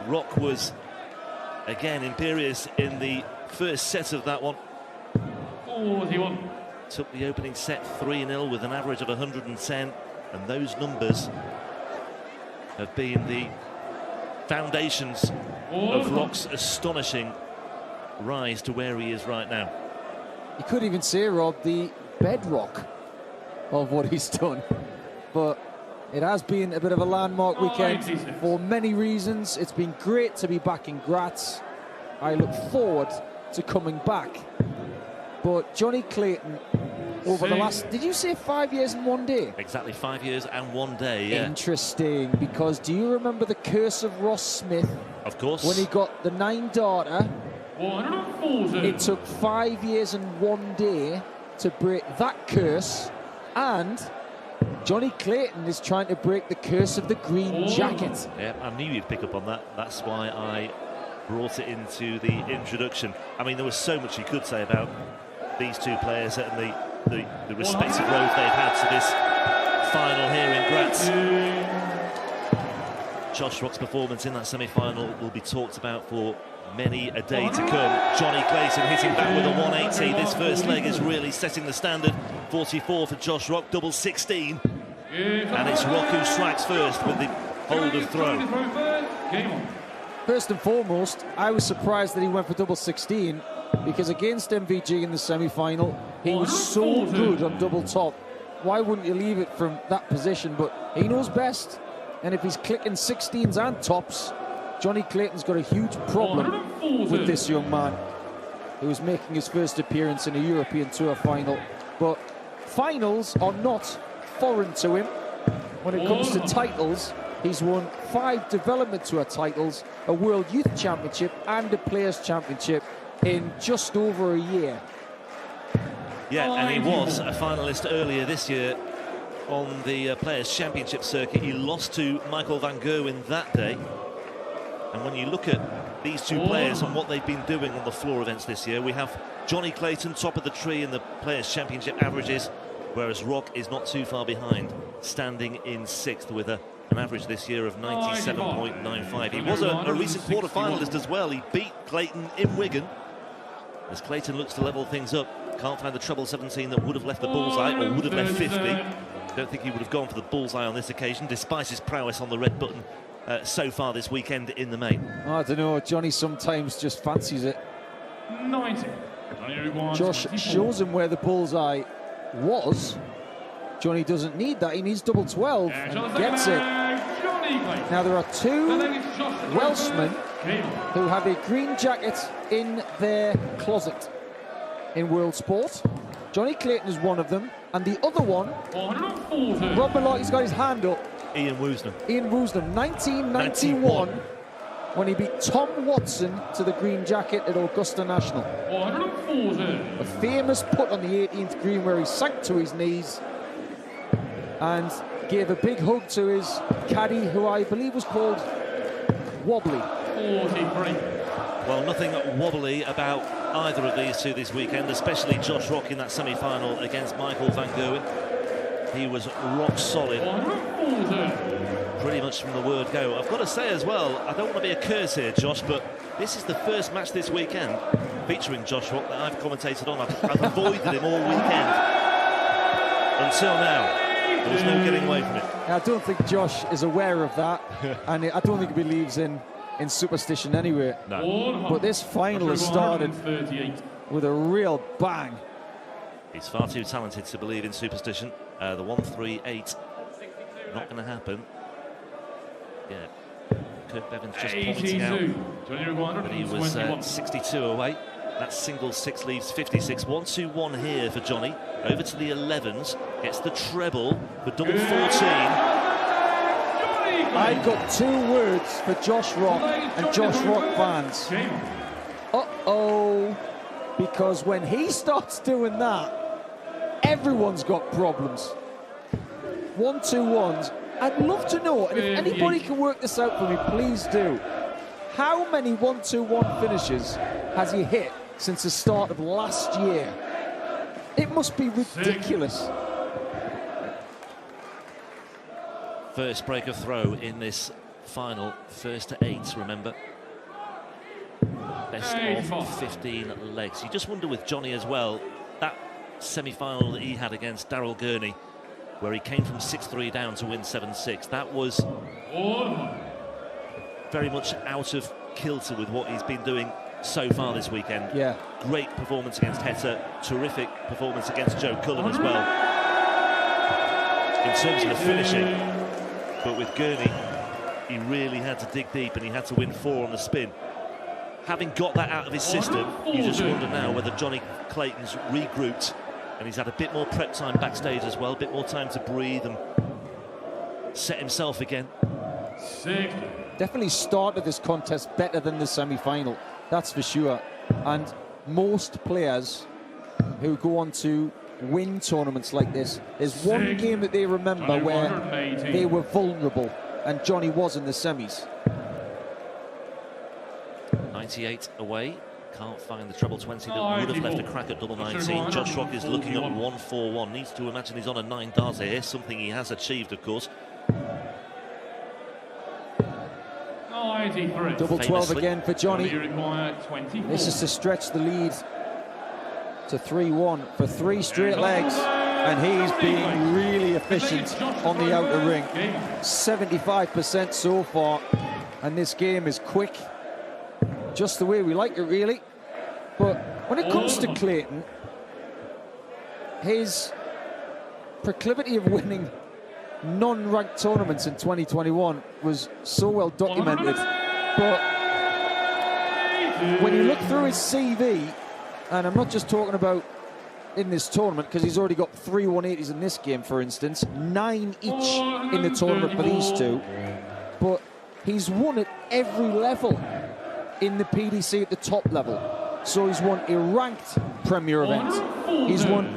Rock was, again, imperious in the first set of that one. 41. Took the opening set 3-0 with an average of 110, and those numbers have been the foundations of Rock's astonishing rise to where he is right now. You could even say, Rob, the bedrock of what he's done. But it has been a bit of a landmark weekend for many reasons. It's been great to be back in Graz. I look forward to coming back. But Jonny Clayton, over the last, did you say 5 years and 1 day? Exactly, 5 years and 1 day, yeah. Interesting, because do you remember the curse of Ross Smith? Of course. When he got the 9-darter, 140. it took 5 years and 1 day to break that curse, and Jonny Clayton is trying to break the curse of the green jacket. Yeah, I knew you'd pick up on that. That's why I brought it into the introduction. I mean, there was so much you could say about these two players and the respective road they've had to this final here in Graz. Josh Rock's performance in that semi-final will be talked about for many a day to come. Jonny Clayton hitting back with a 180. This first leg is really setting the standard. 44 for Josh Rock, double 16. And it's Rock who strikes first with the hold of throw. First and foremost, I was surprised that he went for double 16, because against MVG in the semi-final, he was so good on double top. Why wouldn't you leave it from that position? But he knows best. And if he's clicking 16s and tops, Jonny Clayton's got a huge problem with this young man, who is making his first appearance in a European Tour final. But finals are not foreign to him. When it comes to titles, he's won 5 Development Tour titles, a World Youth Championship and a Players' Championship in just over a year. Yeah, and he was a finalist earlier this year on the Players' Championship circuit. He lost to Michael van Gerwen that day. And when you look at these two players and what they've been doing on the floor events this year, we have Jonny Clayton top of the tree in the Players' Championship averages, whereas Rock is not too far behind, standing in 6th with an average this year of 97.95. He was a recent quarter-finalist as well. He beat Clayton in Wigan. As Clayton looks to level things up, can't find the treble 17 that would have left the bullseye, or would have left 50. Don't think he would have gone for the bullseye on this occasion, despite his prowess on the red button so far this weekend in the main. I don't know, Jonny sometimes just fancies it. 90. Josh shows him where the bullseye was. Jonny doesn't need that, he needs double 12 and gets it. Now there are 2 Welshmen who have a green jacket in their closet in world sport. Jonny Clayton is one of them, and the other one, Rob Malotti's got his hand up. Ian Woosnam. 1991, when he beat Tom Watson to the green jacket at Augusta National. A famous putt on the 18th green where he sank to his knees and gave a big hug to his caddy, who I believe was called Wobbly. 43. Well, nothing wobbly about either of these two this weekend, especially Josh Rock in that semi-final against Michael van Gerwen. He was rock solid pretty much from the word go. I've got to say as well, I don't want to be a curse here, Josh, but this is the first match this weekend featuring Josh Rock that I've commentated on. I've avoided him all weekend until now. There was no getting away from it. I don't think Josh is aware of that, and I don't think he believes in superstition anyway. No. But this final has started with a real bang. He's far too talented to believe in superstition. The 138, not going to happen. Yeah, Kirk Bevan's just pointing out that he was 62 away. That single 6 leaves 56. 1-2-1 here for Jonny. Over to the 11s, gets the treble for double 14. I've got 2 words for Josh Rock and Josh Rock fans. Uh-oh. Because when he starts doing that, everyone's got problems. 1-2-1s. I'd love to know, and if anybody can work this out for me, please do. How many 1-2-1 finishes has he hit since the start of last year? It must be ridiculous. First break of throw in this final, first to 8, remember. Best of 15 legs. You just wonder with Jonny as well, that semi-final that he had against Daryl Gurney, where he came from 6-3 down to win 7-6, that was very much out of kilter with what he's been doing so far this weekend. Yeah. Great performance against Heta, terrific performance against Joe Cullen as well, in terms of the finishing. But with Gurney, he really had to dig deep and he had to win 4 on the spin. Having got that out of his system, you just wonder now whether Jonny Clayton's regrouped and he's had a bit more prep time backstage as well, a bit more time to breathe and set himself again. Definitely started this contest better than the semi-final, that's for sure. And most players who go on to win tournaments like this, there's one game that they remember where they were vulnerable, and Jonny was in the semis. 98 away, can't find the treble 20 that would have left a crack at double 19. Josh Rock is looking at 1-4-1, needs to imagine he's on a 9 darter here, something he has achieved, of course. Double 12 again for Jonny. This is to stretch the lead to 3-1 for 3 straight legs, and he's being really efficient on the outer ring. 75% so far, and this game is quick, just the way we like it, really. But when it comes to Clayton, his proclivity of winning non-ranked tournaments in 2021 was so well documented. But when you look through his CV, and I'm not just talking about in this tournament, because he's already got 3 180s in this game, for instance, 9 each in the tournament for these two, but he's won at every level in the PDC at the top level. So he's won a ranked Premier event, he's won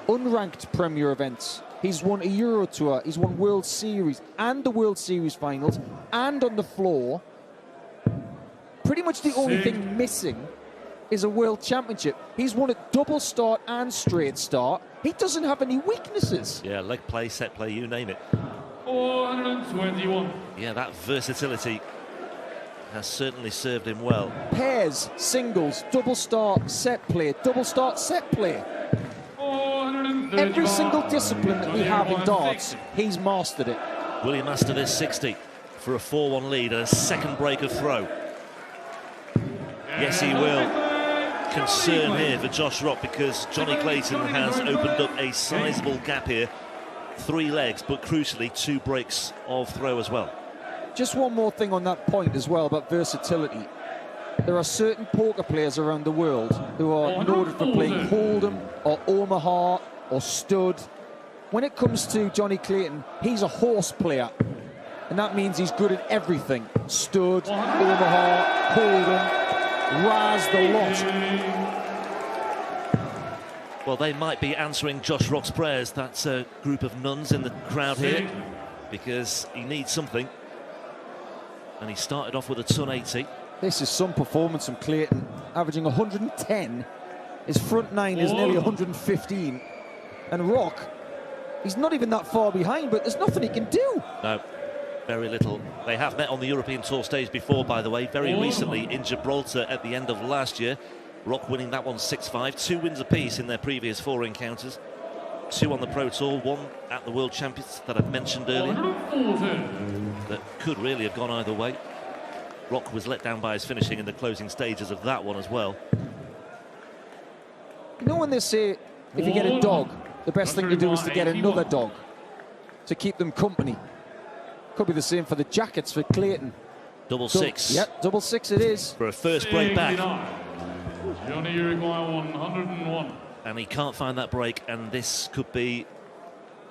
unranked Premier events, he's won a Euro Tour, he's won World Series and the World Series finals, and on the floor. Pretty much the only thing missing is a World Championship. He's won at double start and straight start. He doesn't have any weaknesses. Yeah, leg play, set play, you name it. 421. Yeah, that versatility has certainly served him well. Pairs, singles, double start, set play, double start, set play. Every single discipline that we have in darts, he's mastered it. Will he master this 60 for a 4-1 lead and a second break of throw? Yes, he will. Concern here for Josh Rock, because Jonny Clayton has opened up a sizable gap here. 3 legs, but crucially 2 breaks of throw as well. Just one more thing on that point as well about versatility. There are certain poker players around the world who are noted for playing Hold'em or Omaha or Stud. When it comes to Jonny Clayton, he's a horse player, and that means he's good at everything. Stud, Omaha, Hold'em, Raz the lot. Well, they might be answering Josh Rock's prayers. That's a group of nuns in the crowd here, because he needs something. And he started off with a ton 80. This is some performance from Clayton, averaging 110. His front 9 is nearly 115. And Rock, he's not even that far behind, but there's nothing he can do. No, very little. They have met on the European Tour stage before, by the way, very recently in Gibraltar at the end of last year. Rock winning that one 6-5, 2 wins apiece in their previous 4 encounters. 2 on the Pro Tour, 1 at the World Champions that I've mentioned earlier. That could really have gone either way. Rock was let down by his finishing in the closing stages of that one as well. You know when they say, if you get a dog, the best thing to do is to get another dog to keep them company. Could be the same for the jackets for Clayton. Double 6. Yep, double 6 it is. For a first break back. Jonny Uruguay 101. And he can't find that break, and this could be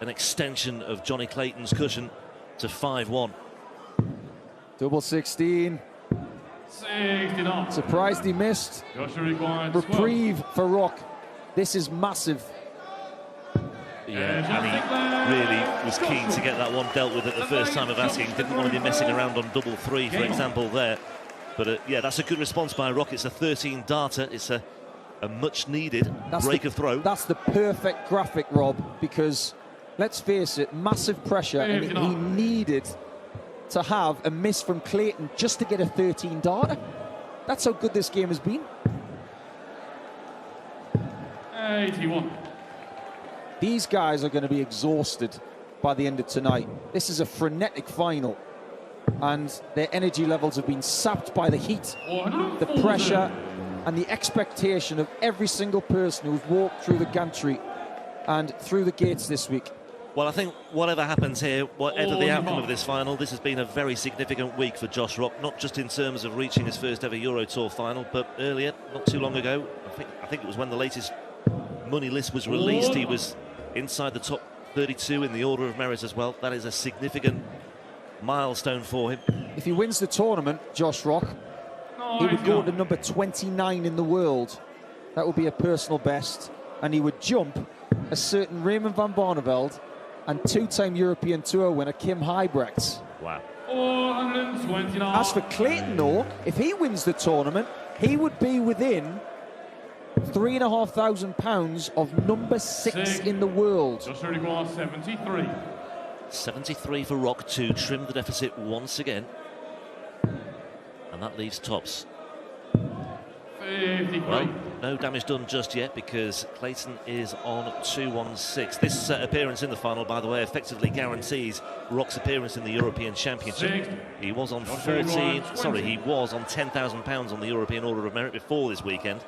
an extension of Jonny Clayton's cushion to 5-1. Double 16. 69. Surprised he missed. Reprieve for Rock. This is massive. Yeah, and he really was keen to get that one dealt with at the first time of asking. Didn't want to be messing around on double 3, for example, there. But yeah, that's a good response by Rock. It's a 13 darter. It's a much needed break of throw. That's the perfect graphic, Rob, because let's face it, massive pressure, and he needed to have a miss from Clayton just to get a 13 darter. That's how good this game has been. 81. These guys are going to be exhausted by the end of tonight. This is a frenetic final, and their energy levels have been sapped by the heat, the pressure, and the expectation of every single person who's walked through the gantry and through the gates this week. Well, I think whatever happens here, whatever the outcome of this final, this has been a very significant week for Josh Rock, not just in terms of reaching his first ever Euro Tour final, but earlier, not too long ago, I think it was when the latest money list was released, he was inside the top 32 in the order of merit as well. That is a significant milestone for him. If he wins the tournament, Josh Rock, he would go to number 29 in the world. That would be a personal best, and he would jump a certain Raymond van Barneveld and two-time European Tour winner Kim Huybrechts. Wow. 429. As for Clayton, though, if he wins the tournament, he would be within £3,500 of number 6 in the world. Just 73. 73 for Rock to trim the deficit once again. And that leaves tops. 53. Well, no damage done just yet because Clayton is on 216. This appearance in the final, by the way, effectively guarantees Rock's appearance in the European Championship. He was on he was on £10,000 on the European Order of Merit before this weekend.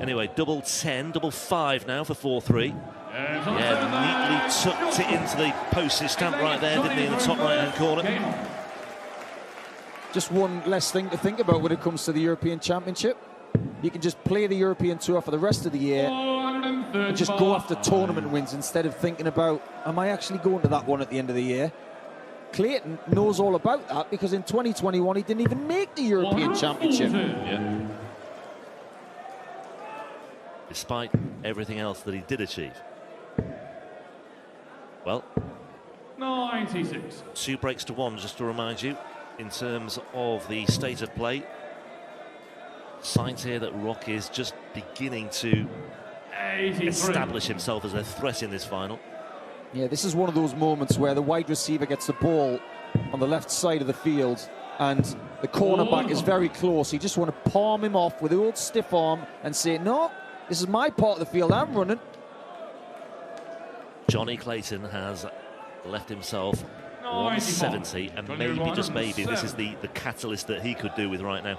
Anyway, double 10, double 5 now for 4-3. Yeah, neatly tucked it into the postage stamp right there, didn't he, in the top right-hand corner. Just one less thing to think about when it comes to the European Championship. You can just play the European Tour for the rest of the year and just go after tournament wins instead of thinking about, am I actually going to that one at the end of the year? Clayton knows all about that because in 2021 he didn't even make the European Championship. Yeah. Despite everything else that he did achieve. Well, 96. 2 breaks to 1, just to remind you, in terms of the state of play. Signs here that Rock is just beginning to 83. establish himself as a threat in this final. Yeah, this is one of those moments where the wide receiver gets the ball on the left side of the field and the cornerback is very close. You just want to palm him off with the old stiff arm and say, no, this is my part of the field, I'm running. Jonny Clayton has left himself 170, and maybe, just maybe, this is the catalyst that he could do with right now.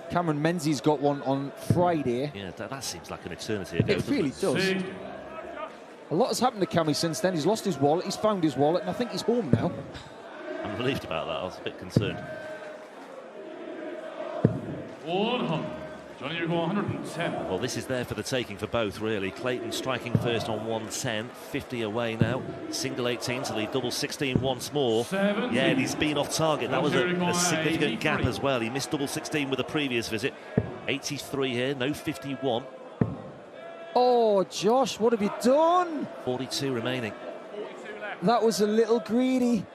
Cameron Menzies got one on Friday. Yeah, that seems like an eternity ago. It really does. A lot has happened to Cammy since then. He's lost his wallet, he's found his wallet, and I think he's home now. I'm relieved about that. I was a bit concerned. 100. Jonny, you're going 110. Well, this is there for the taking for both, really. Clayton striking first on 110, 50 away now. Single 18 to lead double 16 once more. 70. Yeah, and he's been off target. That was a significant gap as well. He missed double 16 with a previous visit. 83 here, no 51. Oh, Josh, what have you done? 42 remaining. 42 left. That was a little greedy.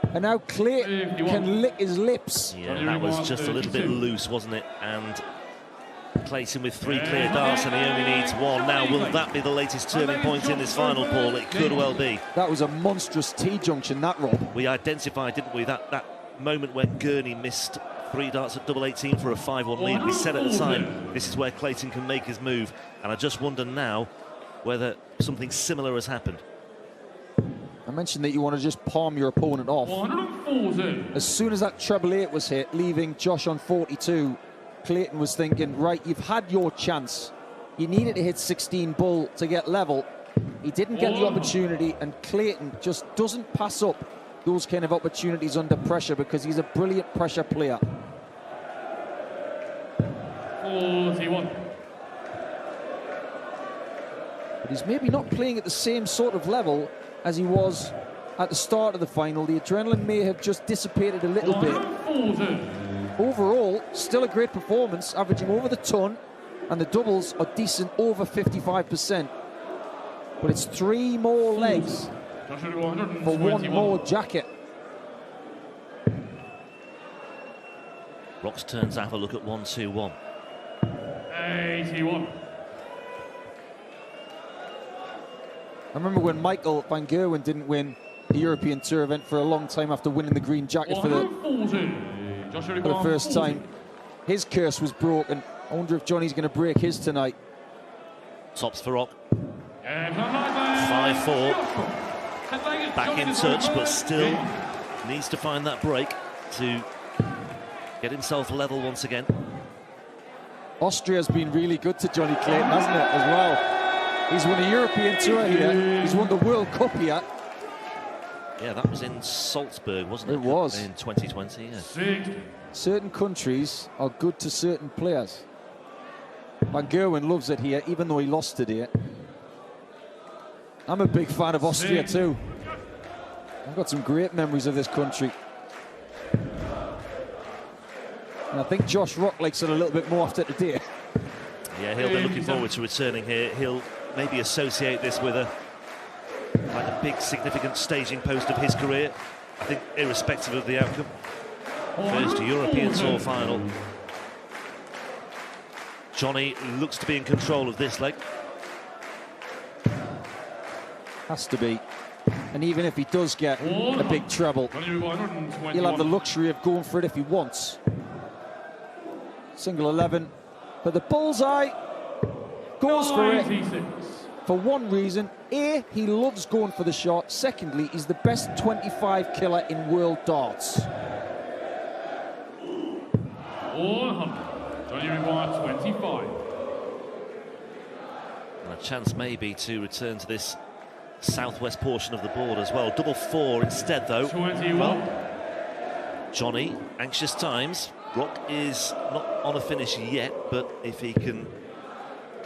And now Clayton can lick his lips. Yeah, that was just a little bit loose, wasn't it? And Clayton with 3 clear darts, and he only needs 1. Now, will that be the latest turning point in this final, Paul? It could well be. That was a monstrous T-junction, that, Rob. We identified, didn't we, that moment when Gurney missed 3 darts at double 18 for a 5-1 lead. We said at the time, this is where Clayton can make his move. And I just wonder now whether something similar has happened. I mentioned that you want to just palm your opponent off. 140. As soon as that treble 8 was hit, leaving Josh on 42, Clayton was thinking, right, you've had your chance. You needed to hit 16 bull to get level. He didn't get the opportunity, and Clayton just doesn't pass up those kind of opportunities under pressure because he's a brilliant pressure player. 41. But he's maybe not playing at the same sort of level as he was at the start of the final. The adrenaline may have just dissipated a little bit. 140. Overall, still a great performance, averaging over the ton, and the doubles are decent, over 55%. But it's 3 more legs for 1 more jacket. Rock's turns to have a look at 1-2-1. 81. I remember when Michael van Gerwen didn't win a European Tour event for a long time after winning the green jacket for the first time. His curse was broken. I wonder if Jonny's going to break his tonight. Tops for Rock. 5-4. Back in touch, but still needs to find that break to get himself level once again. Austria's been really good to Jonny Clayton, hasn't it, as well? He's won a European Tour here. He's won the World Cup here. Yeah, that was in Salzburg, wasn't it? It was. In 2020, yeah. Certain countries are good to certain players. Van Gerwen loves it here, even though he lost it here. I'm a big fan of Austria too. I've got some great memories of this country. And I think Josh Rock likes it a little bit more after today. Yeah, he'll be looking forward to returning here. He'll maybe associate this with a big, significant staging post of his career. I think irrespective of the outcome. First European Tour final. Jonny looks to be in control of this leg. Has to be. And even if he does get a big treble, he'll have the luxury of going for it if he wants. Single 11, but the bullseye goes for it for one reason. A, he loves going for the shot. Secondly, he's the best 25 killer in world darts. 100. Jonny requires 25. And a chance maybe to return to this southwest portion of the board as well. Double 4 instead, though. 21. Well, Jonny, anxious times. Rock is not on a finish yet, but if he can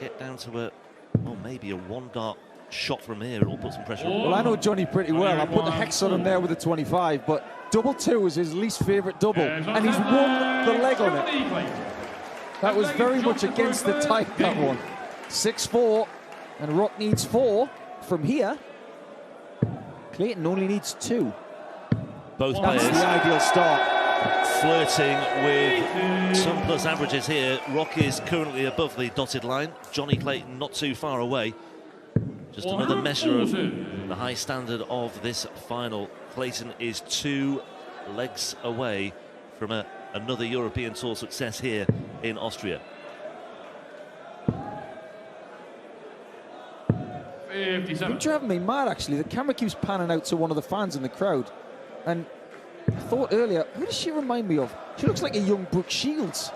get down to maybe a one dart shot from here, it'll put some pressure on. Well, I know Jonny pretty well. I put the hex on him there with a 25, but double 2 is his least favourite double, and he's won the leg on it. That was very much against the type, that one. 6-4, and Rock needs 4 from here. Clayton only needs 2. Both players. That's the ideal start. Flirting with some plus averages here. Rock is currently above the dotted line. Jonny Clayton not too far away. Just another measure of the high standard of this final. Clayton is 2 legs away from another European Tour success here in Austria. 57. It's driving me mad, actually. The camera keeps panning out to one of the fans in the crowd, and I thought earlier, who does she remind me of? She looks like a young Brooke Shields.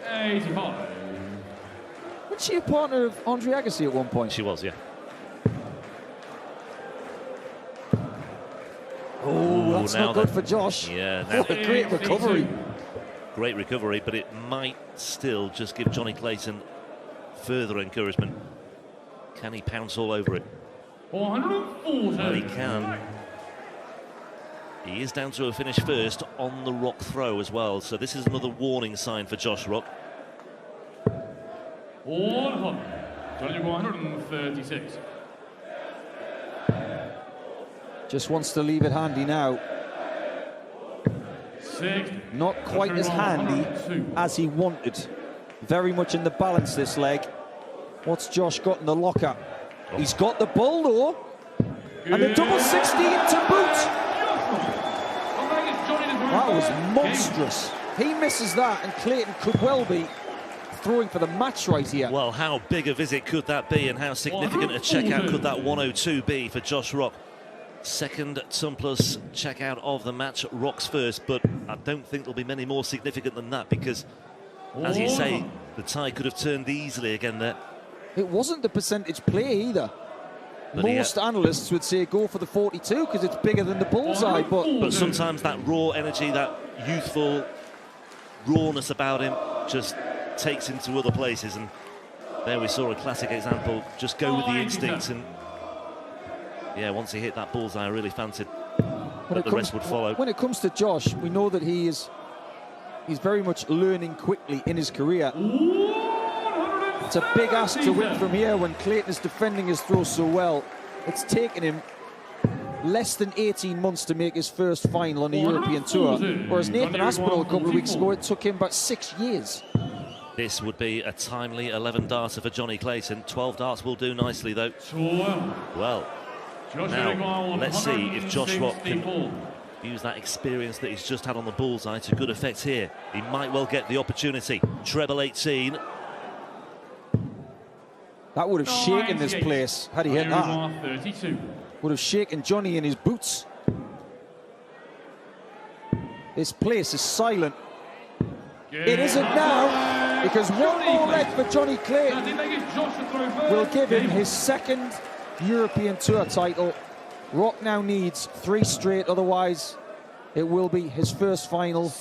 85. Wasn't she a partner of Andre Agassi at one point? She was, yeah. Oh, that's not good for Josh. Yeah, now What a great recovery. Great recovery, but it might still just give Jonny Clayton further encouragement. Can he pounce all over it? 140. Well, he can. He is down to a finish first on the Rock throw as well, so this is another warning sign for Josh Rock. 100. Jonny 136. Just wants to leave it handy now. 60. Not quite as handy as he wanted. Very much in the balance this leg. What's Josh got in the locker? He's got the ball though. And the double 16 to boot. That was monstrous. He misses that, and Clayton could well be throwing for the match right here. Well, how big a visit could that be, and how significant a checkout could that 102 be for Josh Rock? Second ton plus checkout of the match. Rock's first, but I don't think there'll be many more significant than that, because, as you say, the tie could have turned easily again there. It wasn't the percentage play either. But most analysts would say go for the 42 because it's bigger than the bullseye, but sometimes that raw energy, that youthful rawness about him just takes him to other places, and there we saw a classic example. Just go with the instinct, and yeah, once he hit that bullseye, I really fancied that the rest would follow. When it comes to Josh, we know that he's very much learning quickly in his career. It's a big ask to win from here when Clayton is defending his throw so well. It's taken him less than 18 months to make his first final on the European Tour, whereas Nathan Aspinall a couple of weeks ago, it took him about 6 years. This would be a timely 11 darter for Jonny Clayton. 12 darts will do nicely, though. Well, Now, let's see if Josh Rock can use that experience that he's just had on the bullseye to good effect here. He might well get the opportunity. Treble 18. That would have shaken this place had he hit that. 32. Would have shaken Jonny in his boots. This place is silent. It isn't now, because one more leg for Jonny Clayton will give him his second European Tour title. Rock now needs 3 straight, otherwise it will be his first final,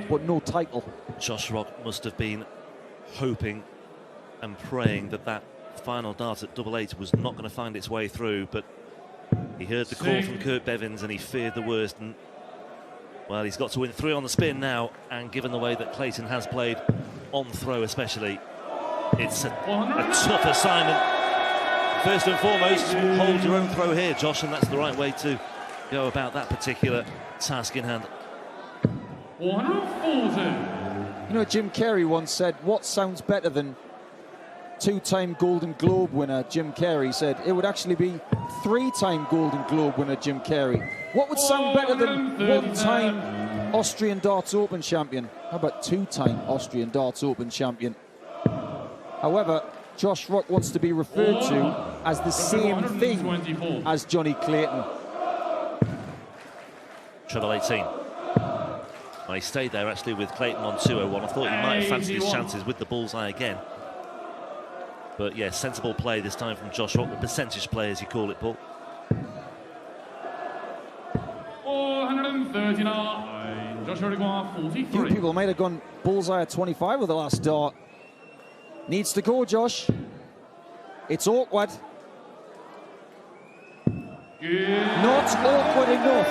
but no title. Josh Rock must have been hoping and praying that that final dart at double 8 was not going to find its way through, but he heard the call from Kurt Bevins and he feared the worst. And well, he's got to win 3 on the spin now, and given the way that Clayton has played on throw especially, it's a tough assignment. First and foremost, hold your own throw here, Josh, and that's the right way to go about that particular task in hand. 140. You know, Jim Carrey once said, what sounds better than 2-time Golden Globe winner Jim Carrey? Said it would actually be 3-time Golden Globe winner Jim Carrey. What would sound better than 1-time Austrian Darts Open champion? How about 2-time Austrian Darts Open champion? However, Josh Rock wants to be referred to as the same thing as Jonny Clayton. Treble 18. Well, he stayed there actually with Clayton on 201. I thought he might have fancied his chances with the bullseye again. But yeah, sensible play this time from Josh Rock, the percentage play as you call it, Paul. 439. Joshua Rock, 43. Few people might have gone bullseye at 25 with the last dart. Needs to go, Josh. It's awkward. Not awkward enough.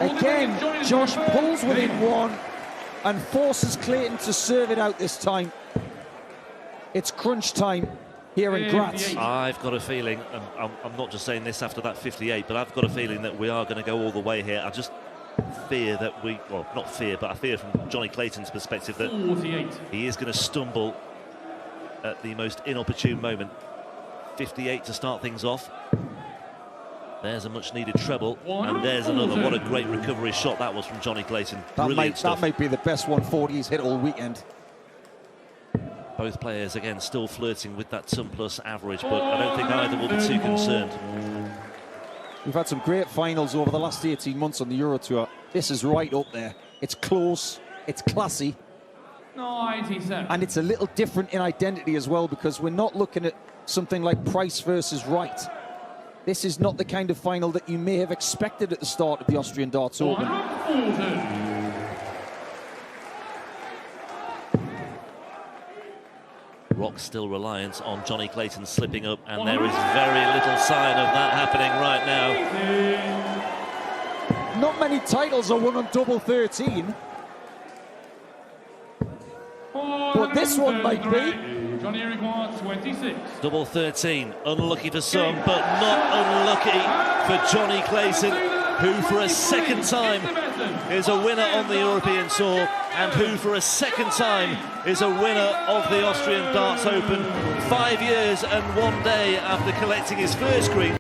Again, Josh pulls within 1 and forces Clayton to serve it out this time. It's crunch time here in Graz. I've got a feeling, and I'm not just saying this after that 58, but I've got a feeling that we are going to go all the way here. I just fear that well, not fear, but I fear from Jonny Clayton's perspective that 48. he is going to stumble at the most inopportune moment. 58 to start things off. There's a much-needed treble, and there's another. What a great recovery shot that was from Jonny Clayton. That might be the best 140 he's hit all weekend. Both players, again, still flirting with that ton-plus average, but I don't think either will be too concerned. We've had some great finals over the last 18 months on the Euro Tour. This is right up there. It's close, it's classy, 97. and it's a little different in identity as well, because we're not looking at something like Price versus Wright. This is not the kind of final that you may have expected at the start of the Austrian Darts Open. 140. Rock still reliant on Jonny Clayton slipping up, and there is very little sign of that happening right now. Not many titles are won on double 13, but this one might be. Jonny Rock, 26. Double 13, unlucky for some, but not unlucky for Jonny Clayton, who for a second time is a winner on the European Tour, and who for a second time is a winner of the Austrian Darts Open, 5 years and 1 day after collecting his first green.